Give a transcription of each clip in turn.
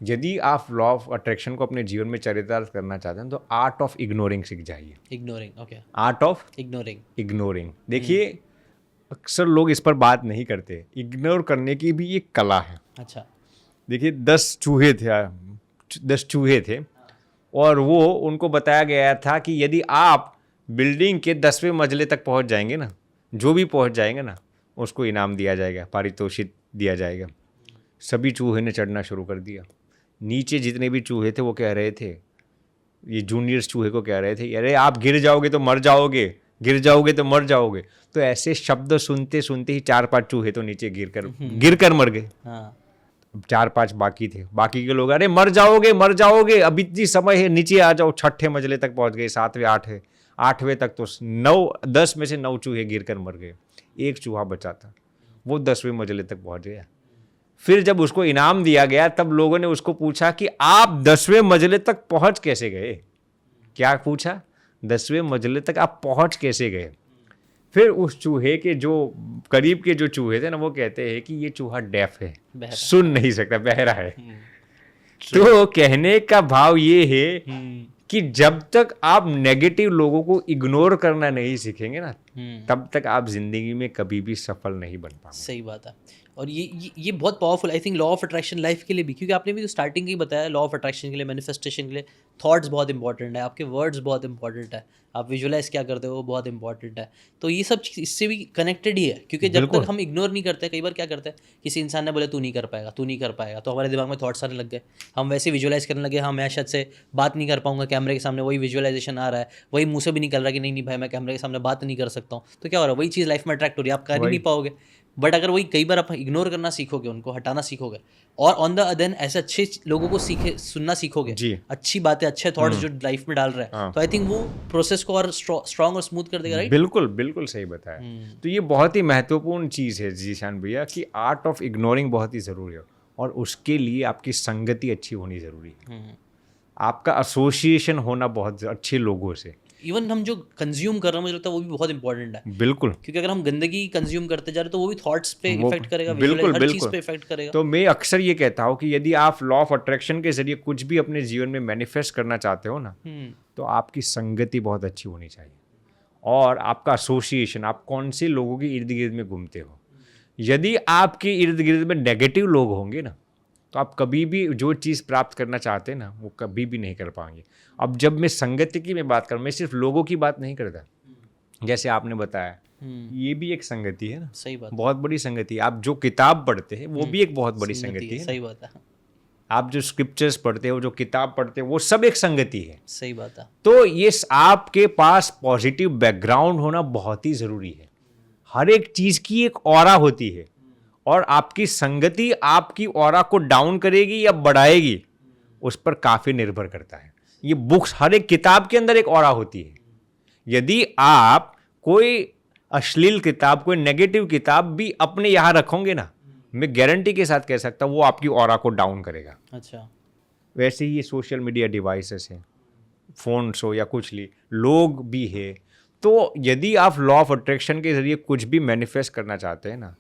यदि आप law of attraction को अपने जीवन में चरितार्थ करना चाहते हैं तो आर्ट ऑफ इग्नोरिंग सीख जाइए। Ignoring, okay, art of ignoring. देखिए अक्सर लोग इस पर बात नहीं करते, इग्नोर करने की भी एक कला है। अच्छा, देखिए 10 चूहे थे और वो उनको बताया गया था कि यदि आप बिल्डिंग के 10वें मंजिले तक पहुंच जाएंगे ना, जो भी पहुंच जाएंगे ना उसको इनाम दिया जाएगा, पारितोषिक दिया जाएगा। सभी चूहे ने चढ़ना शुरू कर दिया। नीचे जितने भी चूहे थे वो कह रहे थे, ये जूनियर्स चूहे को कह रहे थे, अरे आप गिर जाओगे तो मर जाओगे, गिर जाओगे तो मर जाओगे। तो ऐसे शब्द सुनते सुनते ही 4-5 चूहे तो नीचे गिर कर मर गए। हाँ, 4-5 बाकी थे। बाकी के लोग अरे मर जाओगे, अब इतनी समय है, नीचे आ जाओ। 6ठे मंजिले तक पहुंच गए, 7वें 8वें तक तो 10 में से 9 चूहे गिर कर मर गए। एक चूहा बचा था, वो 10वें मंजिले तक पहुंच गया। फिर जब उसको इनाम दिया गया तब लोगों ने उसको पूछा कि आप 10वें मंजिले तक पहुंच कैसे गए। क्या पूछा? 10वें मंजिले तक आप पहुंच कैसे गए। फिर उस चूहे के जो करीब के जो चूहे थे ना, वो कहते हैं कि ये चूहा डेफ है, सुन नहीं सकता, बहरा है। तो कहने का भाव ये है कि जब तक आप नेगेटिव लोगों को इग्नोर करना नहीं सीखेंगे ना, तब तक आप जिंदगी में कभी भी सफल नहीं बन पाएंगे। सही बात है। और ये बहुत powerful, I think law of attraction life के लिए भी, क्योंकि आपने भी तो स्टार्टिंग ही बताया, लॉ ऑफ अट्रैक्शन के लिए, मैनिफेस्टेशन के लिए थॉट्स बहुत इंपॉर्टेंट है, आपके वर्ड्स बहुत इंपॉर्टेंट है, आप विजुअलाइज क्या करते हो वो बहुत इंपॉर्टेंट है। तो ये सब चीज़ इससे भी कनेक्टेड ही है, क्योंकि जब तक हम इग्नोर नहीं करते, कई बार क्या करते हैं, किसी इंसान ने बोले तू नहीं कर पाएगा, तो हमारे दिमाग में थॉट्स आने लग गए, हम वैसे विजुअलाइज करने लगे, हाँ मैं शायद से बात नहीं कर पाऊंगा कैमरे के सामने, वही विजुअलाइजेशन आ रहा है, वही मुंह से भी निकल रहा है कि नहीं भाई मैं कैमरे के सामने बात नहीं कर सकता हूँ। तो क्या हो रहा है, वही चीज़ लाइफ में अट्रैक्ट हो रही है, आप कर ही नहीं पाओगे। बट अगर वही कई बार आप इग्नोर करना सीखोगे, उनको हटाना सीखोगे, और ऑन द अदर एंड ऐसे अच्छे लोगों को सुनना सीखोगे, अच्छी बातें, अच्छे थॉट्स जो लाइफ में डाल रहे हैं, तो आई थिंक वो प्रोसेस को और स्ट्रॉन्ग और स्मूथ कर देगा। राइट, बिल्कुल सही बताया। तो ये बहुत ही महत्वपूर्ण चीज़ है जीशान भैया कि आर्ट ऑफ इग्नोरिंग बहुत ही ज़रूरी है, और उसके लिए आपकी संगति अच्छी होनी ज़रूरी है। आपका एसोसिएशन होना बहुत अच्छे लोगों से। इवन हम जो कंज्यूम कर रहे हैं, मुझे लगता है वो भी बहुत इंपॉर्टेंट है। बिल्कुल, क्योंकि अगर हम गंदगी कंज्यूम करते जा रहे हैं तो वो भी थॉट्स पे इफेक्ट करेगा, हर चीज पे इफेक्ट करेगा। तो मैं अक्सर ये कहता हूँ कि यदि आप लॉ ऑफ अट्रैक्शन के जरिए कुछ भी अपने जीवन में मैनिफेस्ट करना चाहते हो ना, तो आपकी संगति बहुत अच्छी होनी चाहिए, और आपका एसोसिएशन, आप कौन से लोगों के इर्द गिर्द में घूमते हो। यदि आपके इर्द गिर्द में नेगेटिव लोग होंगे ना, तो आप कभी भी जो चीज़ प्राप्त करना चाहते हैं ना, वो कभी भी नहीं कर पाएंगे। अब जब मैं संगति की मैं बात करूँ, मैं सिर्फ लोगों की बात नहीं करता, जैसे आपने बताया, ये भी एक संगति है ना। सही बात, बहुत बड़ी संगति है। आप जो किताब पढ़ते हैं वो भी एक बहुत बड़ी संगति है। सही बात है। आप जो स्क्रिप्चर्स पढ़ते हो, जो किताब पढ़ते हो, वो सब एक संगति है। सही बात है। तो ये आपके पास पॉजिटिव बैकग्राउंड होना बहुत ही ज़रूरी है। हर एक चीज़ की एक ऑरा होती है, और आपकी संगति आपकी ऑरा को डाउन करेगी या बढ़ाएगी, उस पर काफ़ी निर्भर करता है। ये बुक्स, हर एक किताब के अंदर एक ऑरा होती है। यदि आप कोई अश्लील किताब, कोई नेगेटिव किताब भी अपने यहाँ रखोगे ना, मैं गारंटी के साथ कह सकता हूँ वो आपकी ऑरा को डाउन करेगा। अच्छा, वैसे ही ये सोशल मीडिया डिवाइसेस हैं, फोन्स हो या कुछ लोग भी है। तो यदि आप लॉ ऑफ अट्रैक्शन के जरिए कुछ भी मैनिफेस्ट करना चाहते हैं ना,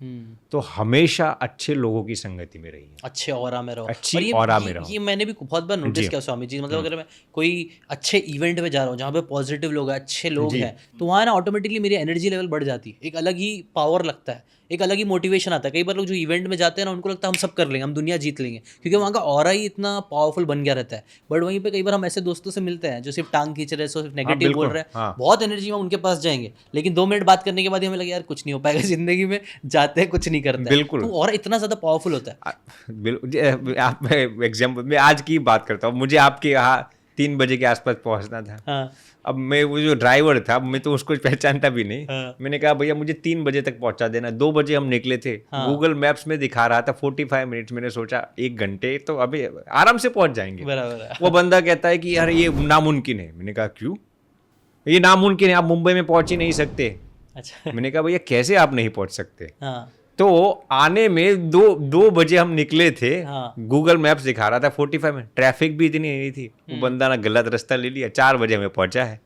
तो हमेशा अच्छे लोगों की संगति में रहिए, अच्छे ऑरा में रहो, अच्छी ऑरा में रहो। ये मैंने भी बहुत बार नोटिस किया स्वामी जी। मतलब अगर मैं कोई अच्छे इवेंट में जा रहा हूँ जहाँ पे पॉजिटिव लोग हैं, अच्छे लोग हैं, तो वहाँ ना ऑटोमेटिकली मेरी एनर्जी लेवल बढ़ जाती है, एक अलग ही पावर लगता है, एक अलग ही मोटिवेशन आता है। कई बार लोग जो इवेंट में जाते हैं ना, उनको लगता है हम सब कर लेंगे, हम दुनिया जीत लेंगे, क्योंकि वहाँ का ऑरा ही इतना पावरफुल बन गया रहता है। बट वहीं पे कई बार हम ऐसे दोस्तों से मिलते हैं जो सिर्फ टांग खींच रहे हैं, सिर्फ नेगेटिव बोल रहे हैं, बहुत एनर्जी में उनके पास जाएंगे, लेकिन 2 मिनट बात करने के बाद ही हमें लगे यार कुछ नहीं हो पाएगा जिंदगी में, जाते हैं कुछ नहीं करते। बिल्कुल, तो ऑरा इतना ज्यादा पावरफुल होता है। बिल्कुल। आप एग्जाम्पल मैं आज की बात करता हूँ, मुझे आपके यहाँ 3 बजे के आसपास पहुँचना था। हाँ। अब मैं वो जो ड्राइवर था, मैं तो उसको पहचानता भी नहीं। मैंने कहा भैया मुझे 3 बजे तक पहुंचा देना। 2 बजे हम निकले थे। गूगल मैप्स में दिखा रहा था 45 मिनट्स। मैंने सोचा 1 घंटे तो अभी आराम से पहुंच जाएंगे। बराबर है। वो बंदा कहता है कि यार ये नामुमकिन है। मैंने कहा क्यों? ये नामुमकिन है, आप मुंबई में पहुंच ही नहीं सकते। अच्छा। मैंने कहा भैया कैसे आप नहीं पहुंच सकते? हाँ। तो आने में 2 बजे हम निकले थे। गूगल मैप्स दिखा रहा था 45 मिनट, ट्रैफिक भी इतनी नहीं थी। वो बंदा ना गलत रास्ता ले लिया, 4 बजे हमें पहुंचा है।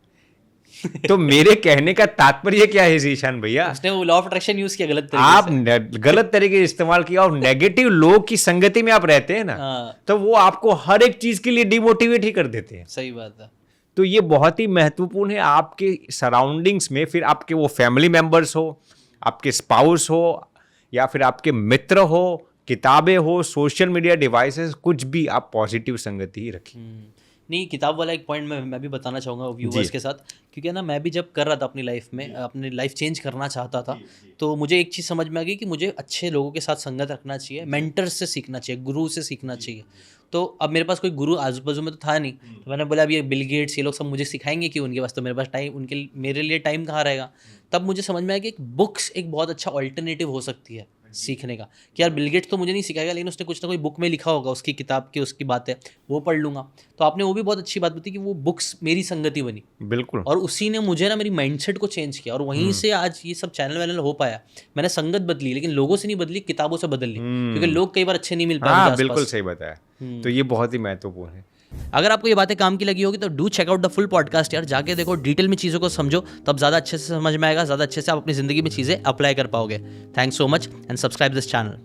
तो मेरे कहने का तात्पर्य क्या है जीशान भैया, उसने वो लॉ ऑफ अट्रैक्शन यूज किया गलत तरीके आप से। गलत तरीके से इस्तेमाल किया और नेगेटिव लोग की संगति में आप रहते हैं ना, हाँ, तो वो आपको हर एक चीज के लिए डिमोटिवेट ही कर देते हैं। सही बात है। तो ये बहुत ही महत्वपूर्ण है आपके सराउंडिंग्स में, फिर आपके वो फैमिली मेंबर्स हो, आपके स्पाउस हो, या फिर आपके मित्र हो, किताबें हो, सोशल मीडिया डिवाइसेस, कुछ भी आप पॉजिटिव संगति ही रखें। नहीं, किताब वाला एक पॉइंट मैं भी बताना चाहूँगा व्यूवर्स के साथ, क्योंकि ना मैं भी जब कर रहा था अपनी लाइफ में, अपनी लाइफ चेंज करना चाहता था, तो मुझे एक चीज़ समझ में आ गई कि मुझे अच्छे लोगों के साथ संगत रखना चाहिए, मेंटर्स से सीखना चाहिए, गुरु से सीखना चाहिए। तो अब मेरे पास कोई गुरु आजू बाजू में तो था नहीं, तो मैंने बोला अब ये बिल गेट्स ये लोग सब मुझे सिखाएंगे कि उनके पास, तो मेरे पास टाइम, उनके मेरे लिए टाइम कहाँ रहेगा। तब मुझे समझ में आया कि एक बुक्स एक बहुत अच्छा ऑल्टरनेटिव हो सकती है सीखने का, कि यार बिल गेट्स तो मुझे नहीं सिखाएगा, लेकिन उसने कुछ ना कोई बुक में लिखा होगा, उसकी किताब की उसकी बातें, वो पढ़ लूँगा। तो आपने वो भी बहुत अच्छी बात बताई कि वो बुक्स मेरी संगति बनी, बिल्कुल। और उसी ने मुझे ना मेरी माइंडसेट को चेंज किया, और वहीं से आज ये सब चैनल वैनल हो पाया। मैंने संगत बदली, लेकिन लोगों से नहीं बदली, किताबों से बदल ली, क्योंकि लोग कई बार अच्छे नहीं मिल पाते हाँ, मुझे बिल्कुल आसपास। सही बताया। तो ये बहुत ही महत्वपूर्ण है। अगर आपको ये बातें काम की लगी होगी तो do check out the full podcast यार, जाके देखो, डिटेल में चीज़ों को समझो, तब ज़्यादा अच्छे से समझ में आएगा, ज़्यादा अच्छे से आप अपनी ज़िंदगी में चीज़ें अप्लाई कर पाओगे। Thanks so much and subscribe this channel.